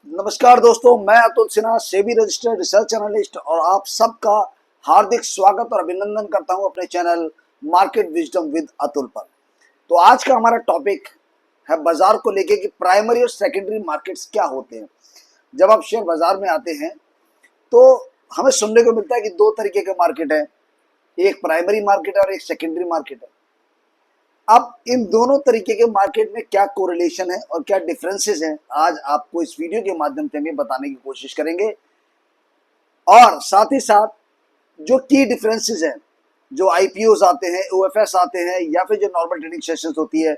नमस्कार दोस्तों, मैं Atul Sinha, SEBI registered research analyst और आप सबका हार्दिक स्वागत और अभिनंदन करता हूं अपने channel market wisdom with Atul पर। तो आज का हमारा टॉपिक है बाजार को लेके कि प्राइमरी और सेकेंडरी मार्केट्स क्या होते हैं। जब आप शेयर बाजार में आते हैं तो हमें सुनने को मिलता है कि दो तरीके के मार्केट है, एक प्राइमरी मार्केट है और एक सेकेंडरी मार्केट है। अब इन दोनों तरीके के मार्केट में क्या कोरिलेशन है और क्या डिफरेंसेस हैं, आज आपको इस वीडियो के माध्यम से हमें बताने की कोशिश करेंगे। और साथ ही साथ जो की डिफरेंसेस हैं, जो आईपीओस आते हैं, ओएफएस आते हैं, या फिर जो नॉर्मल ट्रेडिंग सेशंस होती है,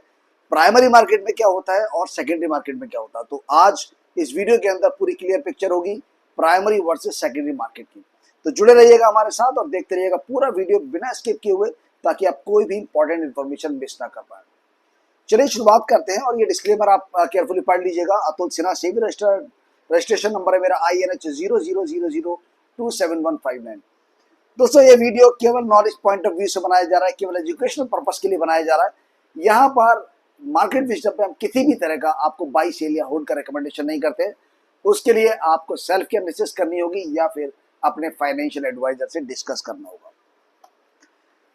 प्राइमरी मार्केट में क्या होता है और सेकेंडरी मार्केट में क्या होता है। तो आज इस वीडियो के अंदर पूरी क्लियर पिक्चर होगी प्राइमरी वर्सेस सेकेंडरी मार्केट की। तो जुड़े रहिएगा हमारे साथ और देखते रहिएगा पूरा वीडियो बिना स्किप किए हुए, ताकि आप कोई भी इंपॉर्टेंट इन्फॉर्मेशन मिस ना कर पाए। चलिए शुरुआत करते हैं और ये डिस्क्लेमर आप केयरफुली पढ़ लीजिएगा। अतुल सिन्हा, सेबी रजिस्ट्रेशन नंबर है मेरा INH 0000271159। दोस्तों, ये वीडियो केवल नॉलेज पॉइंट ऑफ व्यू से बनाया जा रहा है, केवल एजुकेशनल पर्पस के लिए बनाया जा रहा है। यहाँ पर मार्केट विजडम पे हम किसी भी तरह का आपको बाई सेल या होल्ड का रिकमेंडेशन नहीं करते। उसके लिए आपको सेल्फ की एनालिसिस करनी होगी या फिर अपने फाइनेंशियल एडवाइजर से डिस्कस करना होगा।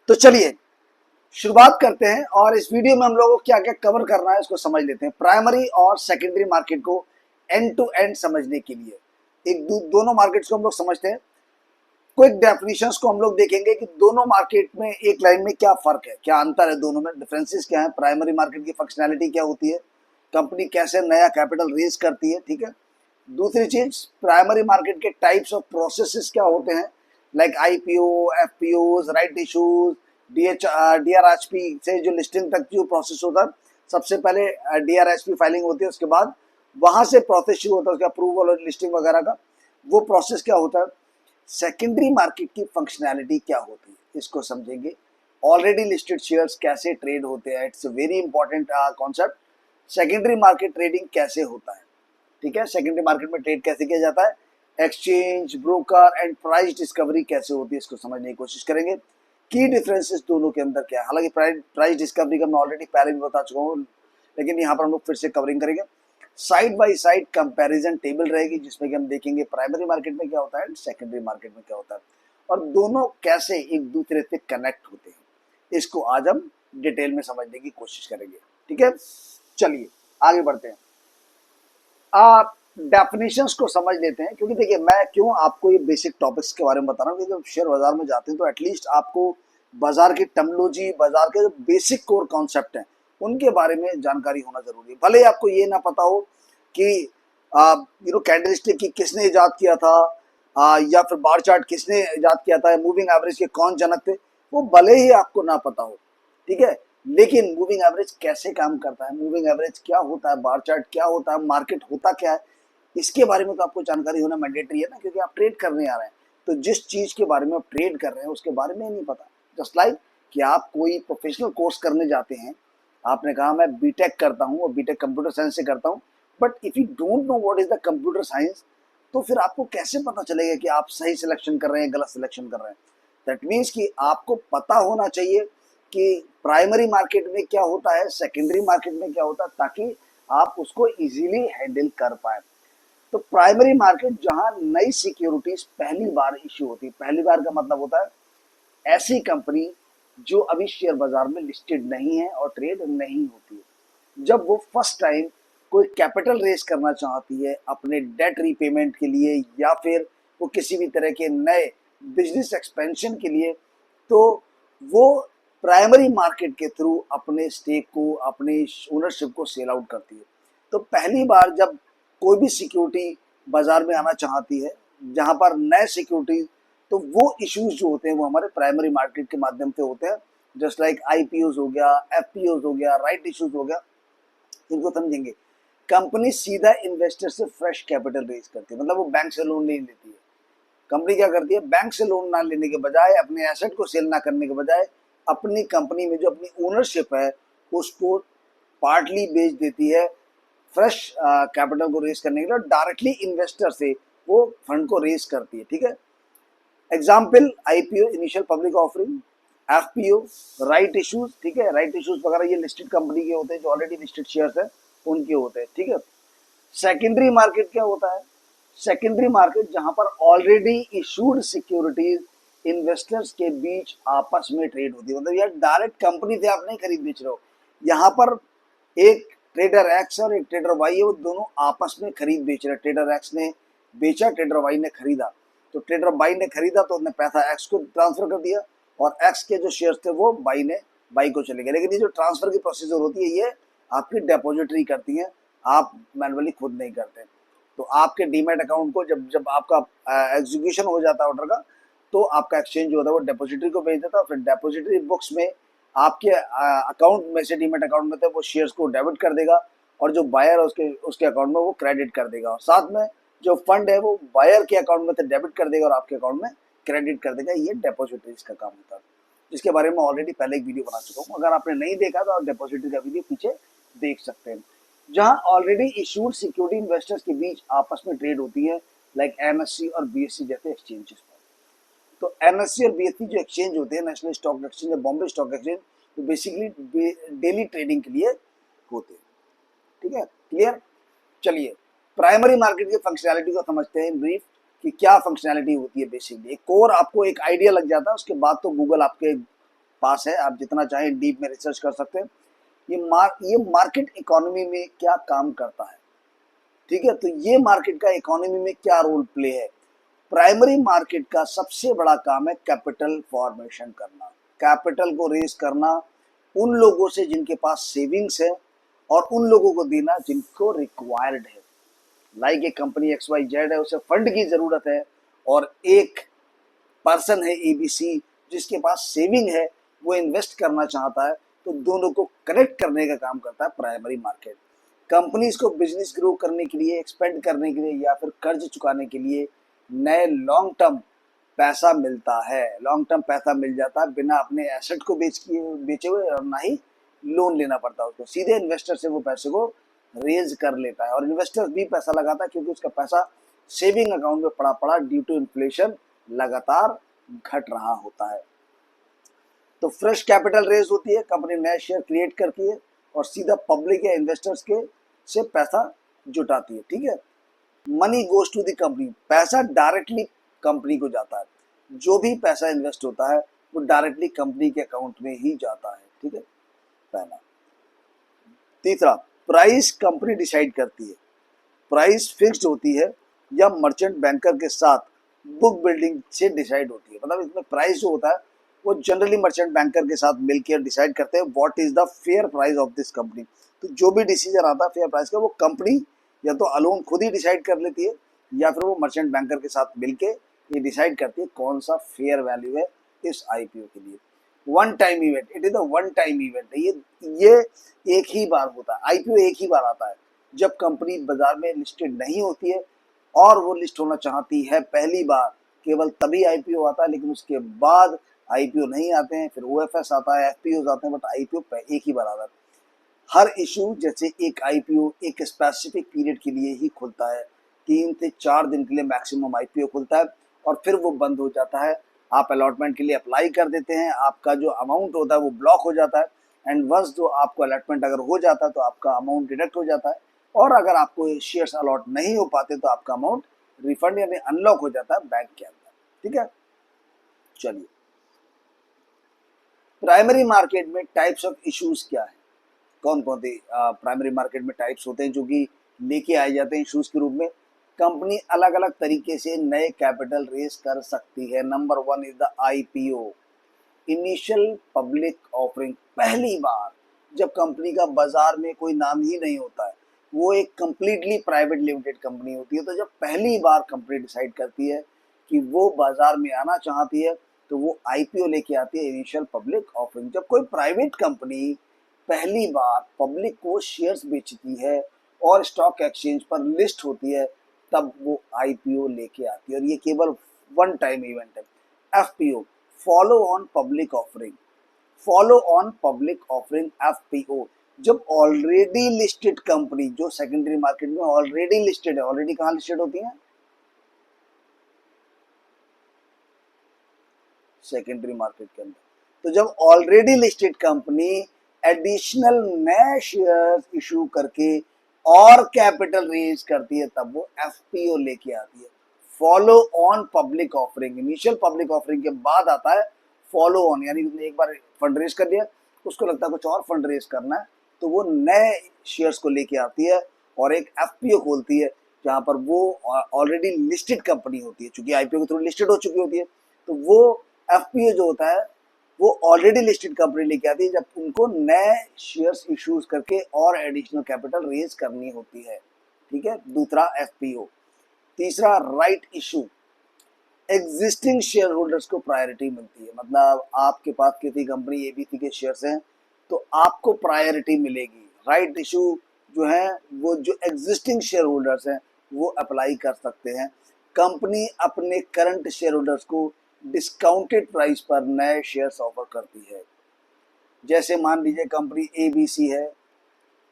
तो चलिए शुरुआत करते हैं और इस वीडियो में हम लोगों को क्या क्या कवर करना है इसको समझ लेते हैं। प्राइमरी और सेकेंडरी मार्केट को एंड टू एंड समझने के लिए दोनों मार्केट्स को हम लोग समझते हैं। क्विक डेफिनेशंस को हम लोग देखेंगे कि दोनों मार्केट में एक लाइन में क्या फर्क है, क्या अंतर है, दोनों में डिफरेंसेस क्या है, प्राइमरी मार्केट की फंक्शनैलिटी क्या होती है, कंपनी कैसे नया कैपिटल रेज करती है, ठीक है। दूसरी चीज, प्राइमरी मार्केट के टाइप्स ऑफ प्रोसेसेस क्या होते हैं, like IPO, FPO, right issues, DRHP से जो लिस्टिंग तक जो प्रोसेस होता है। सबसे पहले DRHP फाइलिंग होती है, उसके बाद वहां से प्रोसेस शुरू होता है उसका अप्रूवल और लिस्टिंग वगैरह का, वो प्रोसेस क्या होता है। सेकेंडरी मार्केट की फंक्शनैलिटी क्या होती है, इसको समझेंगे। ऑलरेडी लिस्टेड शेयर्स कैसे ट्रेड होते हैं, it's a very important concept. Secondary market trading कैसे होता है, ठीक है, सेकेंडरी मार्केट में ट्रेड कैसे किया जाता है, exchange, broker and price discovery कैसे होती है, इसको समझने की कोशिश करेंगे। की डिफरेंसेस दोनों के अंदर क्या है, हालांकि प्राइस डिस्कवरी का मैं ऑलरेडी पहले भी बता चुका हूँ, लेकिन यहाँ पर हम लोग फिर से कवरिंग करेंगे। Side by side comparison table रहेगी जिसमें कि हम देखेंगे प्राइमरी मार्केट में क्या होता है, सेकेंडरी मार्केट में क्या होता है, और दोनों कैसे एक दूसरे से कनेक्ट होते हैं। इसको आज हम डिटेल में समझने की कोशिश करेंगे, ठीक है। चलिए आगे बढ़ते हैं। आप डेफिनेशंस को समझ लेते हैं, क्योंकि देखिए मैं क्यों आपको ये बेसिक टॉपिक्स के बारे में बता रहा हूँ, क्योंकि जब शेयर बाजार में जाते हैं तो एटलीस्ट आपको बाजार की टर्मिनोलॉजी, बाजार के जो बेसिक कोर कॉन्सेप्ट हैं उनके बारे में जानकारी होना जरूरी है। भले ही आपको ये ना पता हो कि कैंडलस्टिक की किसने इजाद किया था, या फिर बार चार्ट किसने इजाद किया था, मूविंग एवरेज के कौन जनक थे, वो भले ही आपको ना पता हो, ठीक है। लेकिन मूविंग एवरेज कैसे काम करता है, मूविंग एवरेज क्या होता है, बार चार्ट क्या होता है, मार्केट होता क्या है, इसके बारे में तो आपको जानकारी होना मैंडेटरी है ना, क्योंकि आप ट्रेड करने आ रहे हैं। तो जिस चीज के बारे में आप ट्रेड कर रहे हैं उसके बारे में नहीं पता, जस्ट लाइक कि आप कोई प्रोफेशनल कोर्स करने जाते हैं, आपने कहा मैं बीटेक करता हूँ और बीटेक कंप्यूटर साइंस से करता हूँ, but if you don't know what is the computer science, तो फिर आपको कैसे पता चलेगा कि आप सही सिलेक्शन कर रहे हैं, गलत सिलेक्शन कर रहे हैं। दैट मीन्स कि आपको पता होना चाहिए कि प्राइमरी मार्केट में क्या होता है, सेकेंडरी मार्केट में क्या होता है, ताकि आप उसको इजीली हैंडल कर पाए। तो प्राइमरी मार्केट जहां नई सिक्योरिटीज पहली बार इश्यू होती है, पहली बार का मतलब होता है ऐसी कंपनी जो अभी शेयर बाजार में लिस्टेड नहीं है और ट्रेड नहीं होती है, जब वो फर्स्ट टाइम कोई कैपिटल रेज करना चाहती है अपने डेट रीपेमेंट के लिए या फिर वो किसी भी तरह के नए बिजनेस एक्सपेंशन के लिए, तो वो प्राइमरी मार्केट के थ्रू अपने स्टेक को, अपने ओनरशिप को सेल आउट करती है। तो पहली बार जब कोई भी सिक्योरिटी बाजार में आना चाहती है जहां पर नए सिक्योरिटी, तो वो इश्यूज जो होते हैं वो हमारे प्राइमरी मार्केट के माध्यम से होते हैं। जस्ट लाइक आईपीओज हो गया, एफपीओज हो गया, राइट इश्यूज हो गया, इनको समझेंगे। कंपनी सीधा इन्वेस्टर से फ्रेश कैपिटल रेज करती है, मतलब वो बैंक से लोन नहीं लेती है। कंपनी क्या करती है, बैंक से लोन ना लेने के बजाय, अपने एसेट को सेल ना करने के बजाय, अपनी कंपनी में जो अपनी ओनरशिप है उसको पार्टली बेच देती है फ्रेश कैपिटल को रेज करने के लिए, डायरेक्टली इन्वेस्टर से वो फंड को रेज करती है, ठीक है। Example IPO, initial public offering, FPO, right issues, ठीक है। राइट इश्यूज वगैरह ये लिस्टेड कंपनी के होते हैं, जो ऑलरेडी लिस्टेड शेयर्स है उनके होते हैं, ठीक है। सेकेंडरी मार्केट क्या होता है? सेकेंडरी मार्केट जहां पर ऑलरेडी इशूड सिक्योरिटीज इन्वेस्टर्स के बीच आपस में ट्रेड होती है, मतलब यार डायरेक्ट कंपनी से आप नहीं खरीद बेच रहे हो, यहाँ पर एक ट्रेडर एक्स और एक ट्रेडर वाई है, वो दोनों आपस में खरीद बेच रहे हैं। ट्रेडर एक्स ने बेचा, ट्रेडर वाई ने खरीदा, तो ट्रेडर वाई ने खरीदा तो उसने पैसा एक्स को ट्रांसफर कर दिया और एक्स के जो शेयर्स थे वो बाई को चले गए। लेकिन ये जो ट्रांसफर की प्रोसीजर होती है ये आपकी डेपोजिटरी करती है, आप मैनुअली खुद नहीं करते। तो आपके डीमैट अकाउंट को जब जब आपका एग्जीक्यूशन हो जाता है ऑर्डर का, तो आपका एक्सचेंज जो होता है वो डेपोजिटरी को भेज देता है, फिर डेपोजिटरी बुक्स में आपके अकाउंट में से, डीमैट अकाउंट में थे वो शेयर्स को डेबिट कर देगा और जो बायर है उसके उसके अकाउंट में वो क्रेडिट कर देगा, और साथ में जो फंड है वो बायर के अकाउंट में से डेबिट कर देगा और आपके अकाउंट में क्रेडिट कर देगा। ये डेपोजिटरीज का काम होता है, जिसके बारे में ऑलरेडी पहले एक वीडियो बना चुका हूँ। अगर आपने नहीं देखा तो आप डेपोजिटरी का वीडियो पीछे देख सकते हैं। जहां ऑलरेडी इशूड सिक्योरिटी इन्वेस्टर्स के बीच आपस में ट्रेड होती है, लाइक एनएससी और बीएससी जैसे एक्सचेंजेस पर। तो एनएससी और बीएससी जो एक्सचेंज होते हैं, नेशनल स्टॉक एक्सचेंज या बॉम्बे स्टॉक एक्सचेंज, तो बेसिकली डेली ट्रेडिंग के लिए होते हैं। ठीक है, क्लियर? चलिए प्राइमरी मार्केट की फंक्शनैलिटी को समझते हैं ब्रीफ, कि क्या फंक्शनैलिटी होती है। बेसिकली कोर आपको एक आइडिया लग जाता है, उसके बाद तो गूगल आपके पास है, आप जितना चाहें डीप में रिसर्च कर सकते हैं। ये मार्केट इकोनॉमी में क्या काम करता है, ठीक है? तो ये मार्केट का इकोनॉमी में क्या रोल प्ले है? प्राइमरी मार्केट का सबसे बड़ा काम है कैपिटल फॉर्मेशन करना, कैपिटल को रेज करना उन लोगों से जिनके पास सेविंग्स है और उन लोगों को देना जिनको रिक्वायर्ड है। लाइक एक कंपनी एक्स वाई जेड है, उसे फंड की जरूरत है, और एक पर्सन है एबीसी जिसके पास सेविंग है, वो इन्वेस्ट करना चाहता है, तो दोनों को कनेक्ट करने का काम करता है प्राइमरी मार्केट। कंपनीज को बिजनेस ग्रो करने के लिए, एक्सपेंड करने के लिए या फिर कर्ज चुकाने के लिए नए लॉन्ग टर्म पैसा मिलता है, लॉन्ग टर्म पैसा मिल जाता है बिना अपने एसेट को बेचे हुए, और ना ही लोन लेना पड़ता है उसको, सीधे इन्वेस्टर से वो पैसे को रेज कर लेता है। और इन्वेस्टर भी पैसा लगाता है क्योंकि उसका पैसा सेविंग अकाउंट में पड़ा पड़ा ड्यू टू इन्फ्लेशन लगातार घट रहा होता है। तो फ्रेश कैपिटल रेज होती है, कंपनी नए शेयर क्रिएट करती है और सीधा पब्लिक या इन्वेस्टर्स के से पैसा जुटाती है। ठीक है, money goes to the company, पैसा डायरेक्टली कंपनी को जाता है, जो भी पैसा इन्वेस्ट होता है वो डायरेक्टली कंपनी के अकाउंट में ही जाता है। ठीक है, पहला। तीसरा, प्राइस कंपनी डिसाइड करती है, प्राइस फिक्स्ड होती है या मर्चेंट बैंकर के साथ बुक बिल्डिंग से डिसाइड होती है। मतलब इसमें प्राइस जो होता है वो जनरली मर्चेंट बैंकर के साथ मिलकर डिसाइड करते हैं what is the fair price of this company. तो जो भी डिसीजन आता है फेयर प्राइस का, वो कंपनी या तो अलोन खुद ही डिसाइड कर लेती है या फिर वो मर्चेंट बैंकर के साथ मिलके ये डिसाइड करती है कौन सा फेयर वैल्यू है इस आईपीओ के लिए। One time event, it is a one time event. ये एक ही बार होता है, आईपीओ एक ही बार आता है जब कंपनी बाजार में लिस्टेड नहीं होती है और वो लिस्ट होना चाहती है पहली बार, केवल तभी आईपीओ आता है। लेकिन उसके बाद आईपीओ नहीं आते हैं, फिर ओएफएस आता है, एफपीओ आते हैं, बट आईपीओ एक ही बार आता है। हर इशू जैसे एक आईपीओ एक स्पेसिफिक पीरियड के लिए ही खुलता है, 3 से 4 दिन के लिए मैक्सिमम आईपीओ खुलता है और फिर वो बंद हो जाता है। आप अलॉटमेंट के लिए अप्लाई कर देते हैं, आपका जो अमाउंट होता है वो ब्लॉक हो जाता है, एंड वंस जो आपको अलॉटमेंट अगर हो जाता है तो आपका अमाउंट डिडक्ट हो जाता है, और अगर आपको शेयर्स अलॉट नहीं हो पाते तो आपका अमाउंट रिफंड यानी अनलॉक हो जाता है बैंक के अंदर। ठीक है, चलिए प्राइमरी मार्केट में टाइप्स ऑफ इश्यूज क्या है, कौन कौन से प्राइमरी मार्केट में टाइप्स होते हैं जो कि लेके आए जाते हैं इश्यूज के रूप में। कंपनी अलग अलग तरीके से नए कैपिटल रेज कर सकती है। Number 1 is the IPO, initial public offering. पहली बार जब कंपनी का बाजार में कोई नाम ही नहीं होता है, वो एक कंप्लीटली प्राइवेट लिमिटेड कंपनी होती है, तो जब पहली बार कंपनी डिसाइड करती है कि वो बाजार में आना चाहती है तो वो आईपीओ लेके आती है, इनिशियल पब्लिक ऑफरिंग। जब कोई प्राइवेट कंपनी पहली बार पब्लिक को शेयर्स बेचती है और स्टॉक एक्सचेंज पर लिस्ट होती है, तब वो आईपीओ लेके आती है, और ये केवल वन टाइम इवेंट है। FPO, follow on public offering, follow on public offering FPO. जब ऑलरेडी लिस्टेड कंपनी जो सेकेंडरी मार्केट में ऑलरेडी लिस्टेड है, ऑलरेडी कहाँ लिस्टेड होती है? सेकेंडरी मार्केट के अंदर। तो जब ऑलरेडी लिस्टेड कंपनी एडिशनल नए शेयर इशू करके और कैपिटल रेज करती है तब वो एफपीओ लेके आती है। Follow on public offering, initial public offering के बाद आता है फॉलो ऑन, यानी तुमने एक बार फंड रेज कर लिया, उसको लगता है कुछ और फंड रेज करना है, तो वो नए शेयर्स को लेके आती है और एक एफपीओ खोलती है, जहां पर वो ऑलरेडी लिस्टेड कंपनी होती है, चूंकि आईपीओ के थ्रू लिस्टेड हो चुकी होती है, तो वो एफपीओ जो होता है वो ऑलरेडी लिस्टेड कंपनी लेके आती है जब उनको नए शेयर्स इश्यूज करके और एडिशनल कैपिटल रेज करनी होती है। ठीक है, दूसरा एफपीओ। तीसरा right issue, existing share holders को प्रायोरिटी मिलती है, मतलब आपके पास किसी कंपनी एबीसी के शेयर्स हैं तो आपको प्रायोरिटी मिलेगी। राइट इशू जो है वो जो एग्जिस्टिंग शेयर होल्डर्स हैं वो अप्लाई कर सकते हैं। कंपनी अपने करंट शेयर होल्डर्स को डिस्काउंटेड प्राइस पर नए शेयर्स ऑफर करती है। जैसे मान लीजिए कंपनी एबीसी है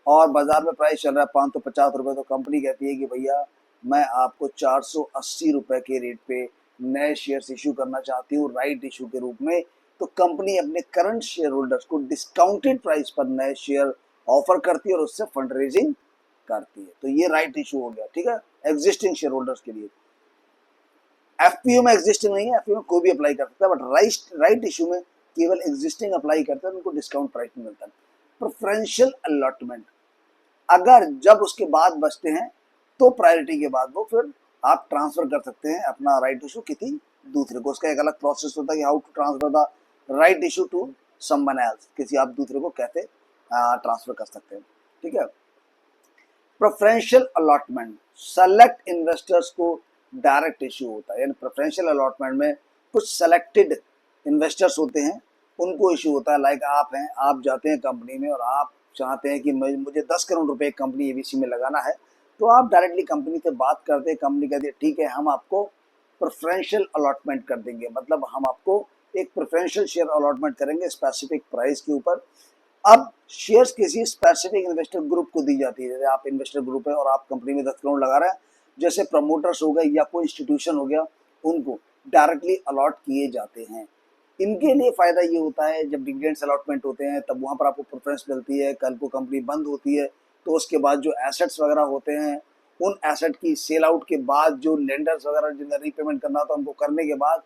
और बाजार में प्राइस चल रहा है 550 रुपये, तो कंपनी कहती है कि भैया मैं आपको 480 रुपये के रेट पे नए शेयर्स इशू करना चाहती हूँ राइट इशू के रूप में। तो कंपनी अपने करंट शेयर होल्डर्स को डिस्काउंटेड प्राइस पर नए शेयर ऑफर करती है और उससे फंड रेजिंग करती है। तो ये राइट इशू हो गया, ठीक है, एग्जिस्टिंग शेयर होल्डर्स के लिए। एफपीओ में एग्जिस्टिंग नहीं है, एफपीओ में कोई भी अप्लाई कर सकता है, बट राइट इशू में केवल एग्जिस्टिंग अप्लाई करता है, उनको डिस्काउंट प्राइस में मिलता है। प्रेफरेंशियल अलॉटमेंट, अगर जब उसके बाद बचते हैं तो प्रायोरिटी के बाद वो फिर आप ट्रांसफर कर सकते हैं अपना राइट इशू किसी दूसरे को। उसका एक अलग प्रोसेस होता है कि how to transfer the right issue to someone else, किसी आप दूसरे को कैसे ट्रांसफर कर सकते हैं। ठीक है, प्रेफरेंशियल अलॉटमेंट, सेलेक्ट इन्वेस्टर्स को डायरेक्ट इशू होता है, यानी प्रेफरेंशियल अलॉटमेंट में कुछ सेलेक्टेड इन्वेस्टर्स होते हैं उनको इशू होता है। लाइक आप हैं, आप जाते हैं कंपनी में और आप चाहते हैं कि मुझे 10 करोड़ रुपए कंपनी एबीसी में लगाना है, तो आप डायरेक्टली कंपनी से बात करते हैं, कंपनी कहती है ठीक है हम आपको प्रेफरेंशियल अलॉटमेंट कर देंगे, मतलब हम आपको एक प्रेफरेंशियल शेयर अलॉटमेंट करेंगे स्पेसिफिक प्राइस के ऊपर। अब शेयर्स किसी स्पेसिफिक इन्वेस्टर ग्रुप को दी जाती है, जैसे आप इन्वेस्टर ग्रुप है और आप कंपनी में 10 करोड़ लगा रहे हैं, जैसे प्रमोटर्स हो गए या कोई इंस्टीट्यूशन हो गया, उनको डायरेक्टली अलॉट किए जाते हैं। इनके लिए फायदा ये होता है जब डिविडेंड्स अलॉटमेंट होते हैं तब वहां पर आपको प्रेफरेंस मिलती है। कल को कंपनी बंद होती है तो उसके बाद जो एसेट्स वगैरह होते हैं उन एसेट की सेल आउट के बाद जो लेंडर्स वगैरह जिन्हें रीपेमेंट करना होता है उनको करने के बाद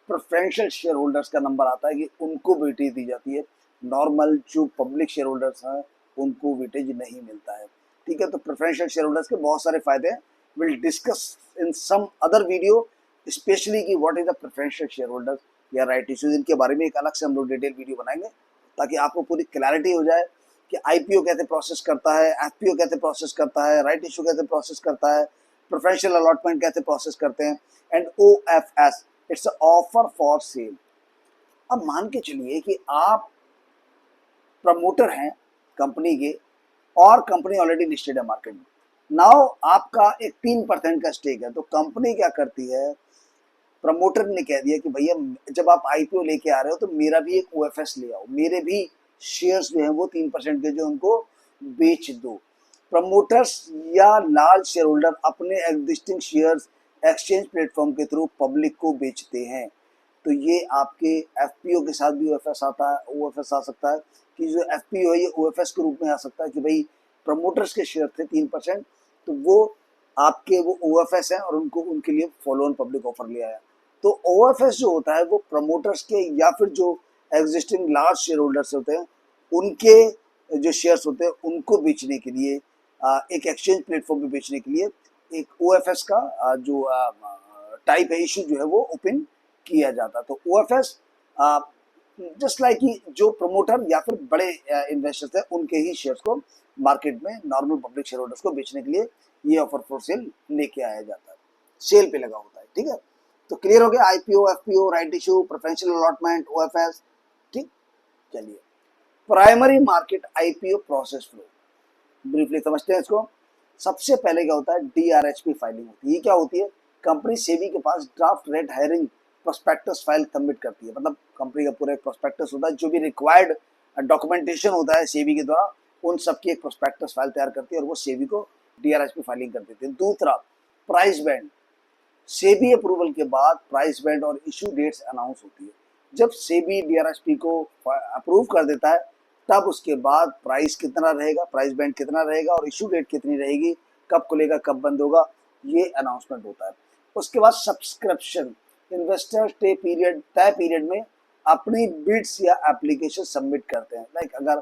प्रेफरेंशियल शेयर होल्डर्स का नंबर आता है कि उनको वेटेज दी जाती है। नॉर्मल जो पब्लिक शेयर होल्डर्स हैं उनको वेटेज नहीं मिलता है। ठीक है, तो प्रेफरेंशियल शेयर होल्डर्स के बहुत सारे फायदे हैं, will discuss in some other video specially कि what is the preferential share holders या राइट इश्यूज, इनके बारे में एक अलग से हम लोग डिटेल वीडियो बनाएंगे ताकि आपको पूरी क्लैरिटी हो जाए कि आईपीओ कैसे प्रोसेस करता है, एफपीओ कैसे प्रोसेस करता है, राइट इशू कैसे प्रोसेस करता है, प्रेफरेंशियल अलॉटमेंट कैसे प्रोसेस करते हैं, and OFS it's offer for sale. अब मान के चलिए कि आप प्रमोटर हैं कंपनी के और कंपनी ऑलरेडी लिस्टेड है मार्केट में। नाउ आपका एक 3% का स्टेक है, तो कंपनी क्या करती है, प्रमोटर ने कह दिया कि भैया जब आप आईपीओ लेके आ रहे हो तो मेरा भी एक ओएफएस ले आओ, मेरे भी शेयर्स जो हैं वो 3% के जो उनको बेच दो। प्रमोटर्स या लार्ज शेयर होल्डर अपने एग्जिस्टिंग शेयर्स एक्सचेंज प्लेटफॉर्म के थ्रू पब्लिक को बेचते हैं। तो ये आपके एफपीओ के साथ भी ओएफएस आता है, ओएफएस आ सकता है कि जो एफपीओ है ये ओएफएस के रूप में आ सकता है कि भाई प्रमोटर्स के शेयर थे 3%, तो वो आपके वो ओएफएस हैं और उनको उनके लिए फॉलो ऑन पब्लिक ऑफर ले आया। तो ओएफएस जो होता है वो प्रमोटर्स के या फिर जो एग्जिस्टिंग लार्ज शेयर होल्डर्स होते हैं उनके जो शेयर्स होते हैं उनको बेचने के लिए एक एक्सचेंज प्लेटफॉर्म पे बेचने के लिए एक ओएफएस का जो टाइप है इशू जो है वो ओपन किया जाता है। तो ओएफएस जस्ट लाइक कि जो प्रमोटर या फिर बड़े इन्वेस्टर्स हैं उनके ही शेयर्स को मार्केट में नॉर्मल पब्लिक शेयर होल्डर्स को बेचने के लिए ये ऑफर फॉर सेल लेके आया जाता है, सेल पे लगा होता है। ठीक है, तो क्लियर हो गया IPO, FPO, right issue, preferential allotment, OFS. ठीक, चलिए primary market IPO process flow briefly समझते हैं इसको। सबसे पहले क्या होता है, डीआरएचपी फाइलिंग होती है। ये क्या होती है, कंपनी सेबी के पास draft red herring prospectus file submit करती है, मतलब कंपनी का पूरा एक प्रोस्पेक्टस होता है, जो भी रिक्वायर्ड डॉक्यूमेंटेशन होता है सेबी के द्वारा उन सबकी एक प्रोस्पेक्टस फाइल तैयार करती है और वो सेबी को डीआरएचपी फाइलिंग कर देती है। दूसरा प्राइस बैंड, सेबी अप्रूवल के बाद प्राइस बैंड और इशू डेट्स अनाउंस होती है। जब सेबी डीआरएचपी को अप्रूव कर देता है तब उसके बाद प्राइस कितना रहेगा, प्राइस बैंड कितना रहेगा और इशू डेट कितनी रहेगी, कब खुलेगा कब बंद होगा, ये अनाउंसमेंट होता है। उसके बाद सब्सक्रिप्शन, इन्वेस्टर तय पीरियड में अपनी बिड्स या एप्लीकेशन सबमिट करते हैं। लाइक अगर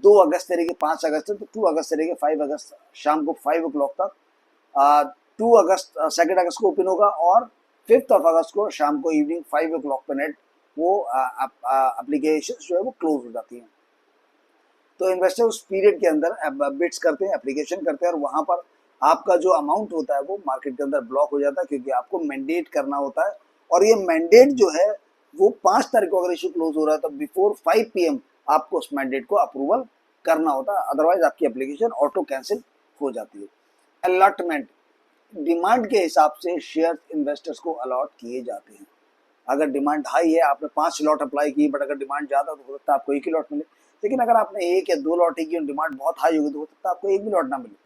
2 अगस्त से लेके 5 अगस्त तक, तो 2 अगस्त से लेके 5 अगस्त शाम को 5 o'clock तक 2 अगस्त 2 अगस्त को ओपन होगा और 5 अगस्त को शाम को इवनिंग 5 o'clock पे नेट वो एप्लीकेशन जो है वो क्लोज हो जाती है। तो इन्वेस्टर उस पीरियड के अंदर बिड्स करते हैं, एप्लीकेशन करते हैं और वहां पर आपका जो अमाउंट होता है वो मार्केट के अंदर ब्लॉक हो जाता है, क्योंकि आपको मैंडेट करना होता है। और ये मैंडेट जो है वो 5 तारीख को अगर इशू क्लोज हो रहा है तो बिफोर 5 PM आपको उस मैंडेट को अप्रूवल करना होता है, अदरवाइज आपकी एप्लीकेशन ऑटो कैंसिल हो जाती है। अलॉटमेंट, डिमांड के हिसाब से शेयर इन्वेस्टर्स को अलॉट किए जाते हैं। अगर डिमांड हाई है, आपने 5 लॉट अप्लाई की, बट अगर डिमांड ज़्यादा तो हो सकता है आपको 1 ही लॉट मिले। लेकिन अगर आपने 1 या 2 लॉट की और डिमांड बहुत हाई होगी तो हो सकता है आपको 1 भी लॉट ना मिले।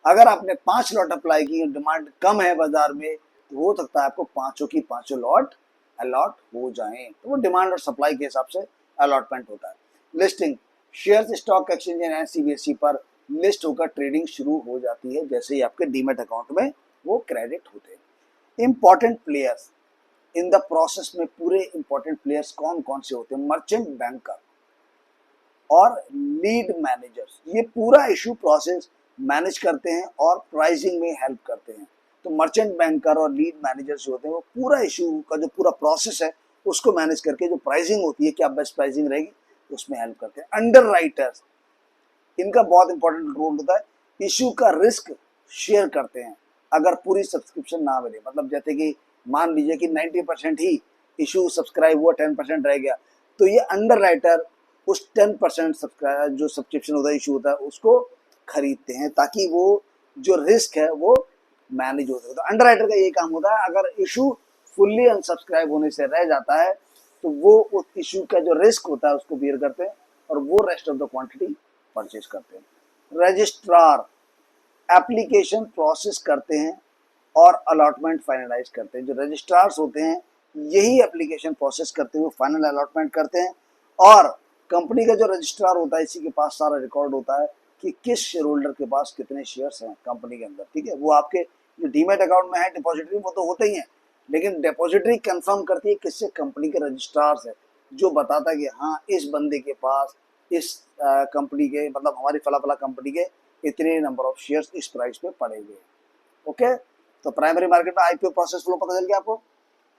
अगर आपने 5 लॉट अप्लाई की और डिमांड कम है बाजार में तो हो सकता है आपको पांचों की पांचों लॉट अलॉट हो जाएं। तो वो डिमांड और सप्लाई के हिसाब से अलॉटमेंट होता है। Listing, share stock exchange and CBSE पर लिस्ट होकर ट्रेडिंग शुरू हो जाती है जैसे ही आपके डीमेट अकाउंट में वो क्रेडिट होते हैं। Important players in the process में, पूरे इंपॉर्टेंट प्लेयर्स कौन कौन से होते हैं? मर्चेंट बैंकर और लीड मैनेजर्स, ये पूरा इशू प्रोसेस मैनेज करते हैं और प्राइसिंग में हेल्प करते हैं। तो मर्चेंट बैंकर और लीड मैनेजर्स जो होते हैं वो पूरा इशू का जो पूरा प्रोसेस है उसको मैनेज करके जो प्राइसिंग होती है, क्या बेस्ट प्राइसिंग रहेगी, उसमें हेल्प करते हैं। अंडर राइटर्स, इनका बहुत इंपॉर्टेंट रोल होता है। इशू का रिस्क शेयर करते हैं अगर पूरी सब्सक्रिप्शन ना मिले, मतलब जैसे कि मान लीजिए कि 90% ही इशू सब्सक्राइब हुआ, 10% रह गया, तो ये अंडर राइटर उस 10% सब्सक्राइब जो सब्सक्रिप्शन होता है, इशू होता है, उसको खरीदते हैं ताकि वो जो रिस्क है वो मैनेज हो सके। तो अंडर राइटर का ये काम होता है, अगर इशू फुल्ली अनसब्सक्राइब होने से रह जाता है तो वो उस इशू का जो रिस्क होता है उसको बियर करते हैं और वो rest of the quantity purchase करते हैं। रजिस्ट्रार एप्लीकेशन प्रोसेस करते हैं और अलॉटमेंट फाइनलाइज करते हैं। जो रजिस्ट्रार्स होते हैं यही एप्लीकेशन प्रोसेस करते हुए फाइनल अलॉटमेंट करते हैं और कंपनी का जो रजिस्ट्रार होता है इसी के पास सारा रिकॉर्ड होता है कि किस शेयर होल्डर के पास कितने शेयर्स हैं कंपनी के अंदर। ठीक है, वो आपके जो डीमेट अकाउंट में है डिपॉजिटरी वो तो होते ही हैं, लेकिन डिपॉजिटरी कंफर्म करती है किससे, कंपनी के रजिस्ट्रार है, जो बताता है कि हाँ इस बंदे के पास इस कंपनी के, मतलब हमारी फला फला कंपनी के इतने नंबर ऑफ शेयर्स इस प्राइस पे पड़े हुए। ओके, तो प्राइमरी मार्केट में आईपीओ प्रोसेस फ्लो पता चल गया आपको।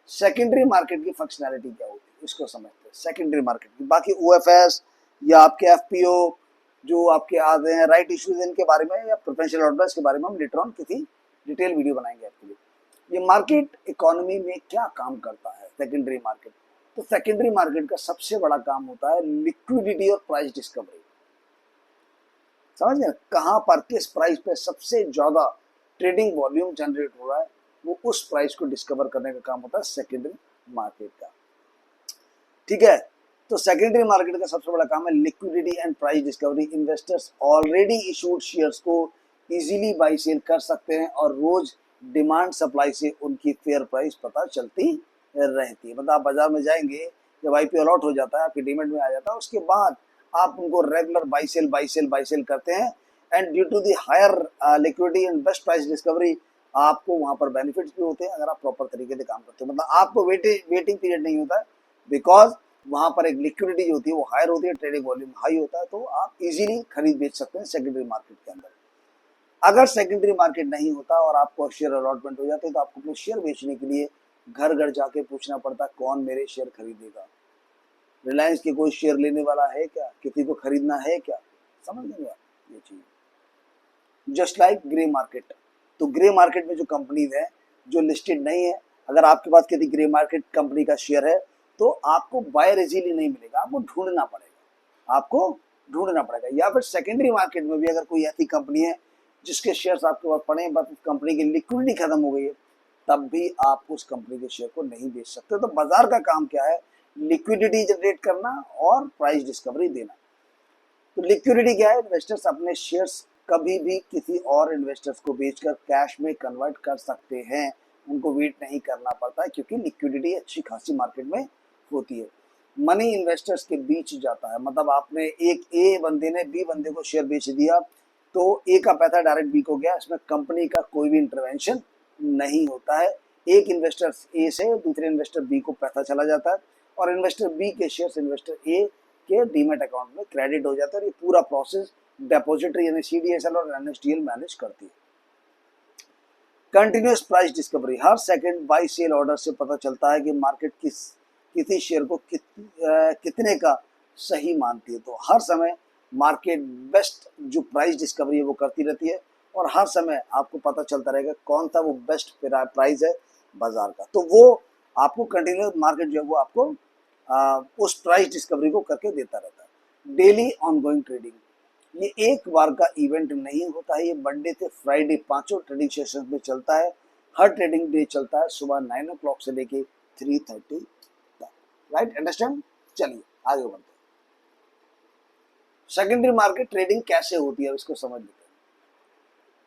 सेकेंडरी मार्केट की फंक्शनैलिटी क्या होती है इसको समझते हैं। सेकेंडरी मार्केट की बाकी ओएफएस या आपके एफपीओ जो आपके आते हैं, राइट इश्यूज, इनके बारे में या प्रेफरेंशियल ऑर्डर्स के बारे में हम लेटर ऑन किसी डिटेल वीडियो बनाएंगे आपके लिए। ये मार्केट इकोनॉमी में क्या काम करता है सेकेंडरी मार्केट, तो सेकेंडरी मार्केट का सबसे बड़ा काम होता है लिक्विडिटी और प्राइस डिस्कवरी। समझ गए, कहाँ पर किस प्राइस पे सबसे ज्यादा ट्रेडिंग वॉल्यूम जनरेट हो रहा है, वो उस प्राइस को डिस्कवर करने का काम होता है सेकेंडरी मार्केट का। ठीक है, तो सेकेंडरी मार्केट का सबसे बड़ा काम है liquidity and price discovery. Investors already issued shares को इजीली बाई सेल कर सकते हैं और रोज डिमांड सप्लाई से उनकी फेयर प्राइस पता चलती रहती है। मतलब आप बाजार में जाएंगे, जब आईपीओ अलॉट हो जाता है, आपके डीमेट में आ जाता है, उसके बाद आप उनको रेगुलर बाई सेल करते हैं and due to the higher liquidity and best price discovery आपको वहां पर बेनिफिट्स भी होते हैं अगर आप प्रॉपर तरीके से काम करते हो। मतलब आपको वेटिंग पीरियड नहीं होता है, बिकॉज वहां पर एक लिक्विडिटी जो होती है वो हायर होती है, ट्रेडिंग वॉल्यूम हाई होता है, तो आप इजीली खरीद बेच सकते हैं सेकेंडरी मार्केट के अंदर। अगर सेकेंडरी मार्केट नहीं होता और आपको शेयर अलॉटमेंट हो जाते तो आपको अपने शेयर बेचने के लिए घर घर जाके पूछना पड़ता कौन मेरे शेयर खरीदेगा, रिलायंस के कोई शेयर लेने वाला है क्या, किसी को खरीदना है क्या। समझ नहीं आप ये चीज। जस्ट लाइक ग्रे मार्केट, तो ग्रे मार्केट में जो कंपनीज है जो लिस्टेड नहीं है, अगर आपके पास किसी ग्रे मार्केट कंपनी का शेयर है तो आपको बायर इजीली नहीं मिलेगा, आपको ढूंढना पड़ेगा। या फिर सेकेंडरी मार्केट में भी अगर कोई ऐसी कंपनी है जिसके शेयर्स आपके पास पड़े हैं बट उस कंपनी की लिक्विडिटी खत्म हो गई है, तब भी आप उस कंपनी के शेयर को नहीं बेच सकते। तो बाजार का काम क्या है, लिक्विडिटी जनरेट करना और प्राइस डिस्कवरी देना। तो लिक्विडिटी क्या है, इन्वेस्टर्स अपने शेयर्स कभी भी किसी और इन्वेस्टर्स को बेचकर कैश में कन्वर्ट कर सकते हैं, उनको वेट नहीं करना पड़ता है क्योंकि लिक्विडिटी अच्छी खासी मार्केट में होती है। मनी इन्वेस्टर्स के बीच जाता है। मतलब आपने एक ए बंदे ने बी बंदे को शेयर बेच दिया तो ए का पैसा डायरेक्ट बी को गया, इसमें कंपनी का कोई भी इंटरवेंशन नहीं होता है। एक इन्वेस्टर ए से दूसरे इन्वेस्टर बी को पैसा चला जाता है और इन्वेस्टर बी के शेयर्स इन्वेस्टर ए के डीमेट अकाउंट में क्रेडिट हो जाता है और ये पूरा प्रोसेस डिपॉजिटरी यानी सीडीएसएल और एनएसडीएल मैनेज करती है। कंटिन्यूस प्राइस डिस्कवरी, हर सेकंड बाई सेल ऑर्डर से पता चलता है कि मार्केट किसी शेयर को कितने का सही मानती है। तो हर समय मार्केट बेस्ट जो प्राइस डिस्कवरी है वो करती रहती है और हर समय आपको पता चलता रहेगा कौन सा वो बेस्ट प्राइस है बाजार का। तो वो आपको कंटिन्यूस मार्केट जो है वो आपको उस प्राइस डिस्कवरी को करके देता रहता है। डेली ऑनगोइंग ट्रेडिंग, ये एक बार का इवेंट नहीं होता है, ये मंडे से फ्राइडे पांचों ट्रेडिंग सेशन में चलता है। हर ट्रेडिंग डे चलता है सुबह 9 o'clock से लेके 3:30 तक। Right, understand? चलिए आगे बढ़ते हैं। सेकेंडरी मार्केट ट्रेडिंग कैसे होती है इसको समझ लेते हैं।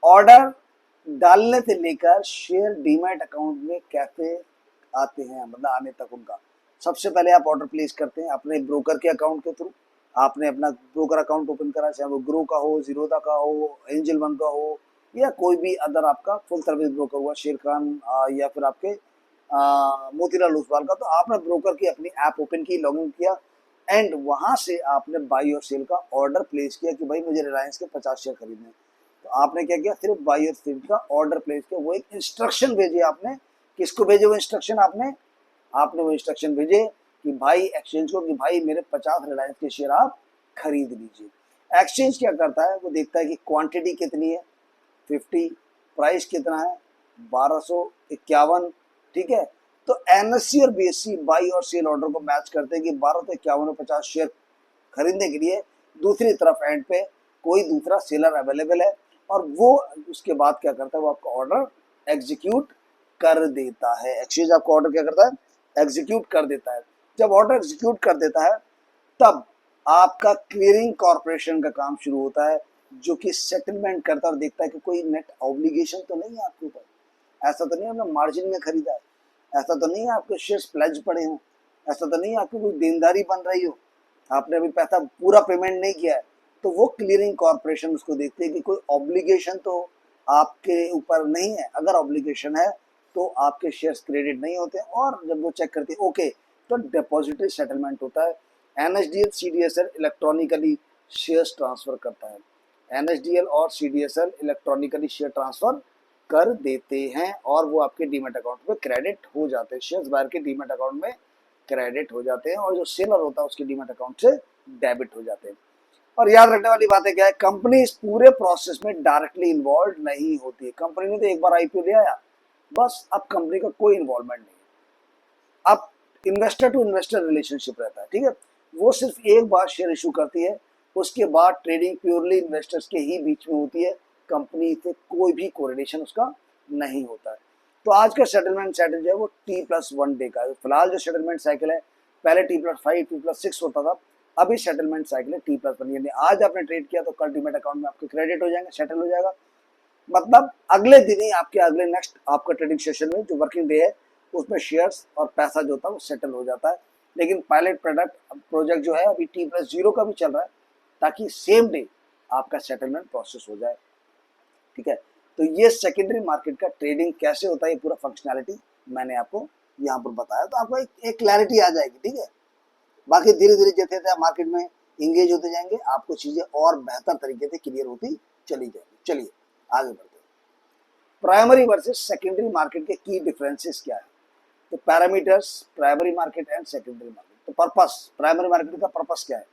ऑर्डर डालने से लेकर शेयर डीमैट अकाउंट में कैसे आते हैं, मतलब आने तक उनका, सबसे पहले आप ऑर्डर प्लेस करते हैं अपने ब्रोकर के अकाउंट के थ्रू। आपने अपना ब्रोकर अकाउंट ओपन करा, चाहे वो ग्रो का हो, जीरोधा का हो, एंजल वन का हो या कोई भी अदर आपका फुल सर्विस ब्रोकर हुआ, शेर खान या फिर आपके मोतीलाल ओसवाल का। तो आपने ब्रोकर की अपनी ऐप ओपन की, लॉगिन किया एंड वहां से आपने बाई और सेल का ऑर्डर प्लेस किया कि भाई मुझे रिलायंस के 50 शेयर खरीदने। तो आपने क्या किया, सिर्फ बाई और सेल का ऑर्डर प्लेस किया। वो एक इंस्ट्रक्शन भेजे आपने, किसको भेजे वो इंस्ट्रक्शन? आपने वो इंस्ट्रक्शन भेजे कि भाई एक्सचेंज को कि भाई मेरे 50 रिलायंस के शेयर आप खरीद लीजिए। एक्सचेंज क्या करता है, वो देखता है कि क्वांटिटी कितनी है 50, प्राइस कितना है 1251, ठीक है। तो एनएससी और बीएससी बाई और सेल ऑर्डर को मैच करते हैं कि 1251 और 50 शेयर खरीदने के लिए दूसरी तरफ एंड पे कोई दूसरा सेलर अवेलेबल है और वो उसके बाद क्या करता है, वो आपका ऑर्डर एग्जीक्यूट कर देता है। एक्सचेंज आपका ऑर्डर क्या करता है, एग्जीक्यूट कर देता है। जब ऑर्डर एग्जीक्यूट कर देता है तब आपका क्लियरिंग कॉर्पोरेशन का काम शुरू होता है, जो कि सेटलमेंट करता है और देखता है कि कोई नेट ऑब्लिगेशन तो नहीं है आपके ऊपर, ऐसा तो नहीं आपने मार्जिन में खरीदा है, ऐसा तो नहीं है आपके शेयर्स प्लेज पड़े हों, ऐसा तो नहीं है आपकी कोई देनदारी बन रही हो, आपने अभी पैसा पूरा पेमेंट नहीं किया है। तो वो क्लियरिंग कॉर्पोरेशन उसको देखते हैं कि कोई ऑब्लिगेशन तो आपके ऊपर नहीं है। अगर ऑब्लिगेशन है तो आपके शेयर्स क्रेडिट नहीं होते और जब वो चेक करते हैं ओके तो डिपॉजिटरी सेटलमेंट होता है। NSDL CDSL electronically shares transfer करता है। एनएसडीएल और सीडीएसएल इलेक्ट्रॉनिकली शेयर ट्रांसफर कर देते हैं और वो आपके डीमेट अकाउंट में क्रेडिट हो जाते हैं। शेयर्स बायर के डीमेट अकाउंट में क्रेडिट हो जाते हैं और जो सेलर होता है उसके डीमेट अकाउंट से डेबिट हो जाते हैं। और याद रखने वाली बात है क्या है, कंपनी इस पूरे प्रोसेस में डायरेक्टली इन्वॉल्व नहीं होती है। कंपनी ने तो एक बार आईपीओ ले आया, बस अब कंपनी का कोई इन्वॉल्वमेंट नहीं है। अब इन्वेस्टर टू इन्वेस्टर रिलेशनशिप रहता है, ठीक है। वो सिर्फ एक बार शेयर इशू करती है, उसके बाद ट्रेडिंग प्योरली इन्वेस्टर्स के ही बीच में होती है, कंपनी से कोई भी कोरिलेशन उसका नहीं होता है। तो आज का सेटलमेंट साइकिल जो है वो T+1 डे का है। फिलहाल जो सेटलमेंट साइकिल है, पहले T+5 T+6 होता था, अभी सेटलमेंट साइकिल है T+1। यानी आज आपने ट्रेड किया तो कल डीमेट अकाउंट में आपके क्रेडिट हो जाएंगे, सेटल हो जाएगा। मतलब अगले दिन ही आपके अगले नेक्स्ट आपका ट्रेडिंग सेशन में जो वर्किंग डे है उसमें शेयर्स और पैसा जो होता है वो सेटल हो जाता है। लेकिन पायलट प्रोजेक्ट जो है अभी T+0 का भी चल रहा है ताकि सेम डे आपका सेटलमेंट प्रोसेस हो जाए, ठीक है। तो ये सेकेंडरी मार्केट का ट्रेडिंग कैसे होता है, ये पूरा फंक्शनैलिटी मैंने आपको यहाँ पर बताया, तो आपको एक क्लैरिटी आ जाएगी, ठीक है। बाकी धीरे धीरे जैसे जैसे आप मार्केट में इंगेज होते जाएंगे आपको चीजें और बेहतर तरीके से क्लियर होती चली जाएगी। चलिए आगे बढ़ते हैं। प्राइमरी वर्सेस सेकेंडरी मार्केट के की डिफरेंसेस क्या है। तो parameters primary market and secondary market. तो पर्पस, प्राइमरी मार्केट का पर्पस क्या है,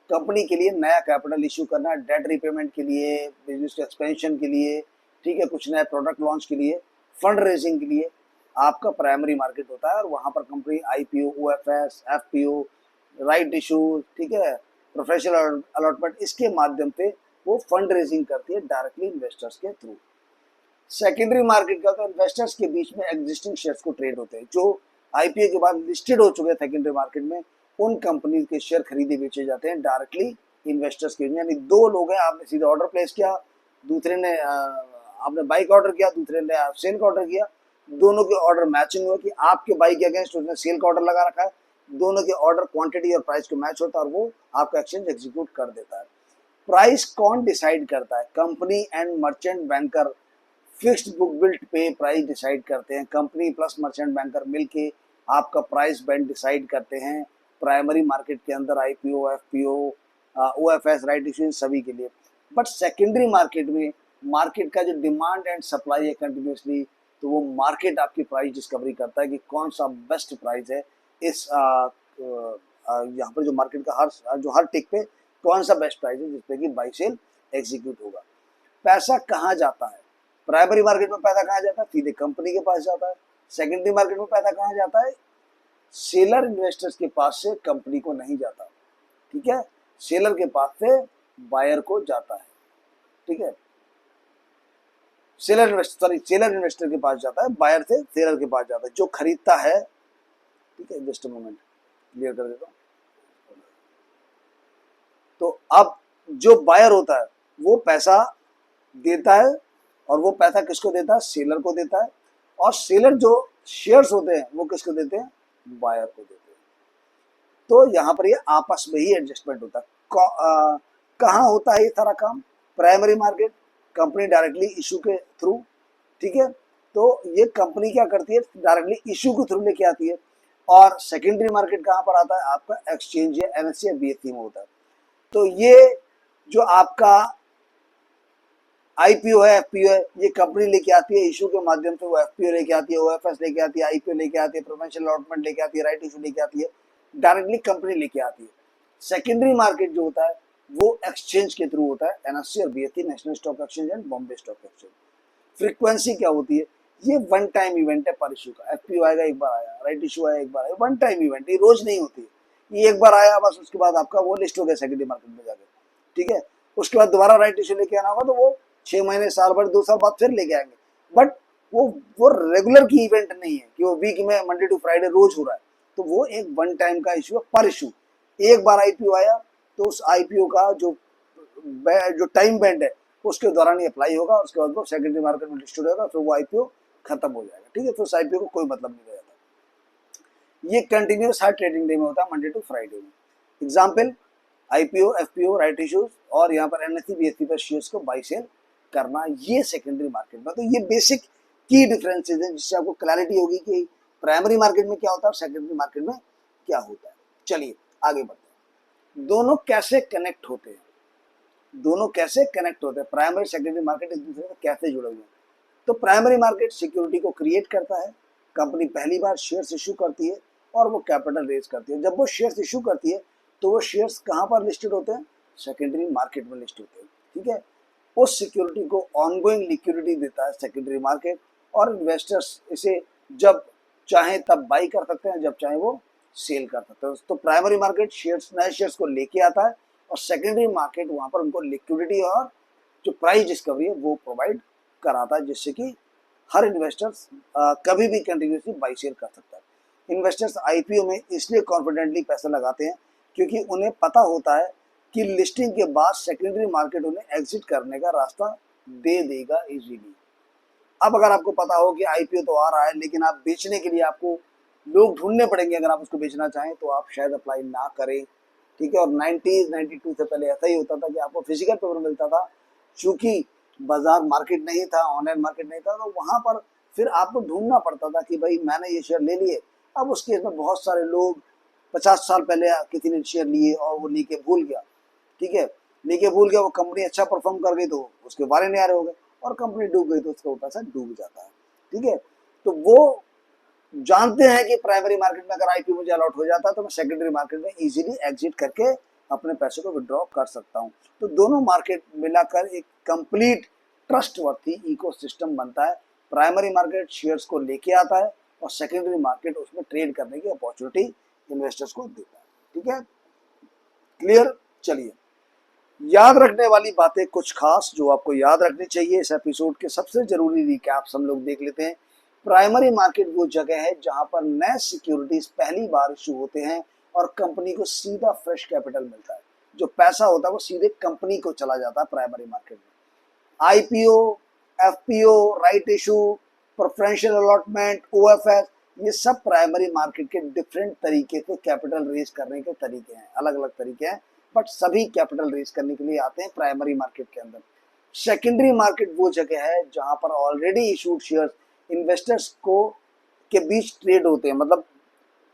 कंपनी के लिए नया कैपिटल इश्यू करना, डेट रिपेमेंट के लिए, बिजनेस एक्सपेंशन के लिए, ठीक है, कुछ नए प्रोडक्ट लॉन्च के लिए, फंड रेजिंग के लिए आपका प्राइमरी मार्केट होता है। और वहां पर company IPO, OFS, FPO, right issue, ठीक है, प्रोफेशनल अलॉटमेंट, इसके माध्यम से वो फंड रेजिंग करती है डायरेक्टली इन्वेस्टर्स के थ्रू। सेकेंडरी मार्केट का तो इन्वेस्टर्स के बीच में एग्जिस्टिंग शेयर्स को ट्रेड होते हैं, जो आईपीओ के बाद लिस्टेड हो चुके हैं सेकेंडरी मार्केट में, उन कंपनी के शेयर खरीदे बेचे जाते हैं डायरेक्टली इन्वेस्टर्स के। यानी दो लोग हैं, आपने सीधे ऑर्डर प्लेस किया, दूसरे ने आपने बाई का ऑर्डर किया, दूसरे ने सेल का ऑर्डर किया, दोनों के ऑर्डर मैचिंग हुआ कि आपके बाई के अगेंस्ट उसने सेल का ऑर्डर लगा रखा है, दोनों के ऑर्डर क्वांटिटी और प्राइस को मैच होता है और वो आपका एक्सचेंज एग्जीक्यूट कर देता है। प्राइस कौन डिसाइड करता है? Company and merchant banker fixed book built पे प्राइस डिसाइड करते हैं। कंपनी प्लस मर्चेंट बैंकर मिलके आपका प्राइस बैंड डिसाइड करते हैं प्राइमरी मार्केट के अंदर, IPO, FPO, OFS, right issue सभी के लिए। बट सेकेंडरी मार्केट में मार्केट का जो डिमांड एंड सप्लाई है कंटिन्यूसली, तो वो मार्केट आपकी प्राइस डिस्कवरी करता है कि कौन सा बेस्ट प्राइस है इस यहाँ पर जो मार्केट का हर टिक पे कौन सा बेस्ट प्राइस है जिसपे कि बाई सेल एग्जीक्यूट होगा। पैसा कहाँ जाता है? प्राइमरी मार्केट में पैसा कहाँ जाता है? सीधे कंपनी के पास जाता है। सेकेंडरी मार्केट में पैसा कहाँ जाता है? सेलर इन्वेस्टर्स के पास से कंपनी को नहीं जाता, ठीक है, सेलर के पास से बायर को जाता है, ठीक है, सेलर इन्वेस्टर के पास जाता है, बायर से सेलर के पास जाता है, जो खरीदता है, ठीक है। जस्ट मोमेंट क्लियर कर देता हूँ। तो अब जो बायर होता है वो पैसा देता है और वो पैसा किसको देता है? सेलर को देता है। और सेलर जो शेयर्स होते हैं वो किसको देते हैं? बायर को देते हैं। तो यहाँ पर ये आपस में ही एडजस्टमेंट होता है। कहाँ होता है ये सारा काम? Primary market, company directly issue के थ्रू, ठीक है। तो ये कंपनी क्या करती है? डायरेक्टली इशू के थ्रू लेके आती है। और सेकेंडरी मार्केट कहाँ पर आता है? आपका एक्सचेंज या एनएससी या बीएससी में होता है। तो ये जो आपका आईपीओ है, एफपीओ है, ये कंपनी लेके आती है इशू के माध्यम से, वो एफपीओ लेके आती है, ओएफएस लेके आती है, आईपीओ लेके आती है, प्रोफेशनल अलॉटमेंट लेके आती है, राइट इशू लेके आती है, डायरेक्टली कंपनी लेके आती है। सेकेंडरी मार्केट जो होता है वो एक्सचेंज के थ्रू होता है, एनएससी और BSc, national stock exchange and Bombay stock exchange. Frequency क्या होती है? ये वन टाइम इवेंट है पर इशू का। एफपीओ आएगा एक बार आया, राइट इशू आया एक बार आया, वन टाइम इवेंट, ये रोज नहीं होती है। ये एक बार आया बस, उसके बाद आपका वो लिस्ट हो गया सेकेंडरी मार्केट में जाकर, ठीक है। उसके बाद दोबारा राइट इशू लेके आना होगा तो वो 6 महीने, साल भर, 2 साल बाद फिर लेके आएंगे। बट वो रेगुलर की इवेंट नहीं है कि वो वीक में मंडे टू फ्राइडे रोज हो रहा है। तो वो एक वन टाइम का इशू है पर इशू। एक बार आईपीओ आया तो उस आईपीओ का जो टाइम बैंड है उसके दौरान ही अप्लाई होगा। उसके बाद वो सेकेंडरी मार्केट में लिस्टेड होगा, फिर वो आईपीओ खत्म हो जाएगा, ठीक है। फिर उस आईपीओ को कोई मतलब नहीं रह जाता। ये कंटिन्यूस हर ट्रेडिंग डे में होता है, मंडे टू फ्राइडे में। Example IPO, FPO, right issues, और यहाँ पर एनएससी बीएससी पर शेयर्स को बाई सेल करना, ये सेकेंडरी मार्केट में। तो ये बेसिक की डिफरेंसेस हैं जिससे आपको क्लैरिटी होगी कि प्राइमरी मार्केट में क्या होता है और सेकेंडरी मार्केट में क्या होता है। चलिए आगे बढ़ते हैं। दोनों कैसे कनेक्ट होते हैं? प्राइमरी सेकेंडरी मार्केट एक दूसरे से कैसे जुड़े हुए हैं? तो प्राइमरी मार्केट सिक्योरिटी को क्रिएट करता है। कंपनी पहली बार शेयर्स इशू करती है और वो कैपिटल रेज करती है। जब वो शेयर्स इशू करती है तो वो शेयर्स कहाँ पर लिस्टेड होते हैं? सेकेंडरी मार्केट में लिस्ट होते हैं, ठीक है। उस सिक्योरिटी को ऑनगोइंग लिक्विडिटी देता है सेकेंडरी मार्केट, और इन्वेस्टर्स इसे जब चाहे तब बाई कर सकते हैं, जब चाहे वो सेल कर सकते हैं। तो प्राइमरी मार्केट नए शेयर्स को लेके आता है और सेकेंडरी मार्केट वहां पर उनको लिक्विडिटी और जो प्राइस डिस्कवरी है वो प्रोवाइड कराता है, जिससे कि हर इन्वेस्टर्स कभी भी कंटिन्यूसली बाई सेल कर सकता है। इन्वेस्टर्स आईपीओ में इसलिए कॉन्फिडेंटली पैसा लगाते हैं क्योंकि उन्हें पता होता है कि लिस्टिंग के बाद सेकेंडरी मार्केट उन्हें एग्जिट करने का रास्ता दे देगा इजीली। अब अगर आपको पता हो कि आईपीओ तो आ रहा है लेकिन आप बेचने के लिए आपको लोग ढूंढने पड़ेंगे, अगर आप उसको बेचना चाहें तो आप शायद अप्लाई ना करें, ठीक है। और 92 से पहले ऐसा ही होता था कि आपको फिजिकल पेपर मिलता था, चूंकि बाजार मार्केट नहीं था, ऑनलाइन मार्केट नहीं था, तो वहां पर फिर आपको ढूंढना पड़ता था कि भाई मैंने ये शेयर ले लिए। अब उस केस में बहुत सारे लोग 50 साल पहले किसी ने शेयर लिए और वो लेके भूल गया, ठीक है, लेके भूल गया, वो कंपनी अच्छा परफॉर्म कर गई तो उसके बारे नहीं आ रहे हो गए, और कंपनी डूब गई तो उसका पैसा डूब जाता है, ठीक है। तो वो जानते हैं कि प्राइमरी मार्केट में अगर आईपीओ मुझे अलॉट हो जाता है तो मैं सेकेंडरी मार्केट में इजीली एग्जिट करके अपने पैसे को विड्रॉ कर सकता हूं। तो दोनों मार्केट मिलाकर एक कंप्लीट ट्रस्टवर्थी इकोसिस्टम बनता है। प्राइमरी मार्केट शेयर्स को लेके आता है और सेकेंडरी मार्केट उसमें ट्रेड करने की अपॉर्चुनिटी इन्वेस्टर्स को देता है, ठीक है। क्लियर? चलिए याद रखने वाली बातें कुछ खास जो आपको याद रखनी चाहिए इस एपिसोड के सबसे जरूरी रिकैप्स हम लोग देख लेते हैं। प्राइमरी मार्केट वो जगह है जहां पर नए सिक्योरिटीज पहली बार इशू होते हैं और कंपनी को सीधा फ्रेश कैपिटल मिलता है। जो पैसा होता है वो सीधे कंपनी को चला जाता है प्राइमरी मार्केट में। IPO, FPO, right issue, preferential allotment, OFS, ये सब प्राइमरी मार्केट के डिफरेंट तरीके से कैपिटल रेज करने के तरीके हैं, अलग अलग तरीके हैं, बट सभी कैपिटल रेज करने के लिए आते हैं प्राइमरी मार्केट के अंदर। सेकेंडरी मार्केट वो जगह है जहां पर ऑलरेडी इशूड शेयर्स इन्वेस्टर्स को के बीच ट्रेड होते हैं। मतलब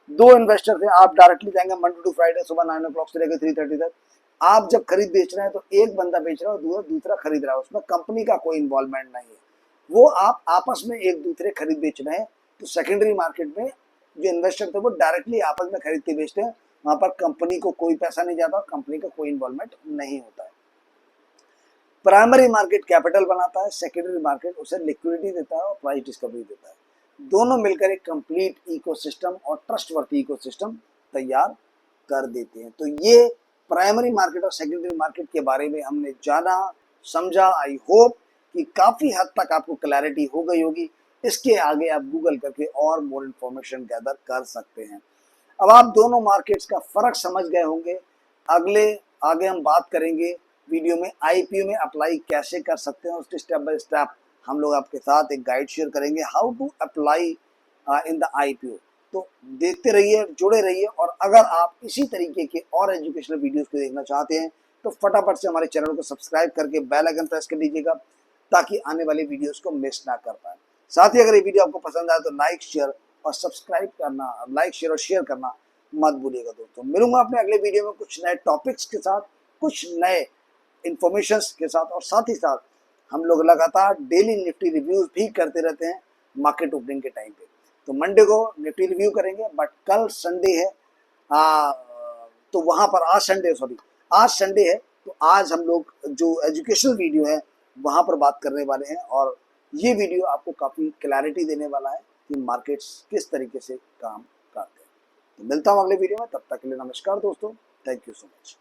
दो इन्वेस्टर थे, आप डायरेक्टली जाएंगे मंडे टू फ्राइडे सुबह 9 o'clock से लेकर 3:30 तक। आप जब खरीद बेच रहे हैं तो एक बंदा बेच रहा है और दूसरा खरीद रहा है, उसमें कंपनी का कोई इन्वॉल्वमेंट नहीं है, वो आप आपस में एक दूसरे खरीद बेच रहे हैं। तो सेकेंडरी मार्केट में जो इन्वेस्टर थे वो डायरेक्टली आपस में खरीदते बेचते हैं, वहां पर कंपनी को कोई पैसा नहीं जाता, कंपनी का कोई इन्वॉल्वमेंट नहीं होता है। प्राइमरी मार्केट कैपिटल बनाता है, सेकेंडरी मार्केट उसे लिक्विडिटी देता है और प्राइस डिस्कवरी देता है। दोनों मिलकर एक कंप्लीट इकोसिस्टम और ट्रस्टवर्थी इकोसिस्टम तैयार कर देते हैं। तो ये प्राइमरी मार्केट और सेकेंडरी मार्केट के बारे में हमने जाना, समझा। आई होप कि काफी हद तक आपको क्लैरिटी हो गई होगी। इसके आगे आप गूगल करके और मोर इन्फॉर्मेशन गैदर कर सकते हैं। अब आप दोनों मार्केट्स का फर्क समझ गए होंगे। आगे हम बात करेंगे वीडियो में आईपीओ में अप्लाई कैसे कर सकते हैं, उसके स्टेप बाय स्टेप हम लोग आपके साथ एक गाइड शेयर करेंगे, how to apply in the IPO. तो देखते रहिए, जुड़े रहिए, और अगर आप इसी तरीके के और एजुकेशनल वीडियोस को देखना चाहते हैं तो फटाफट से हमारे चैनल को सब्सक्राइब करके बेल आइकन प्रेस कर लीजिएगा ताकि आने वाली वीडियोस को मिस ना कर पाए। साथ ही अगर ये वीडियो आपको पसंद आए तो लाइक शेयर और शेयर करना मत भूलिएगा दोस्तों। मिलूंगा अपने अगले वीडियो में कुछ नए टॉपिक्स के साथ, कुछ नए इंफॉर्मेशन के साथ, और साथ ही साथ हम लोग लगातार डेली निफ्टी रिव्यूज भी करते रहते हैं मार्केट ओपनिंग के टाइम पे। तो मंडे को निफ्टी रिव्यू करेंगे, बट कल संडे है, तो वहां पर आज संडे है, तो आज हम लोग जो एजुकेशनल वीडियो है वहां पर बात करने वाले हैं, और ये वीडियो आपको काफी क्लैरिटी देने वाला है कि मार्केट्स किस तरीके से काम करते हैं। तो मिलता हूँ अगले वीडियो में, तब तक के लिए नमस्कार दोस्तों, थैंक यू सो मच।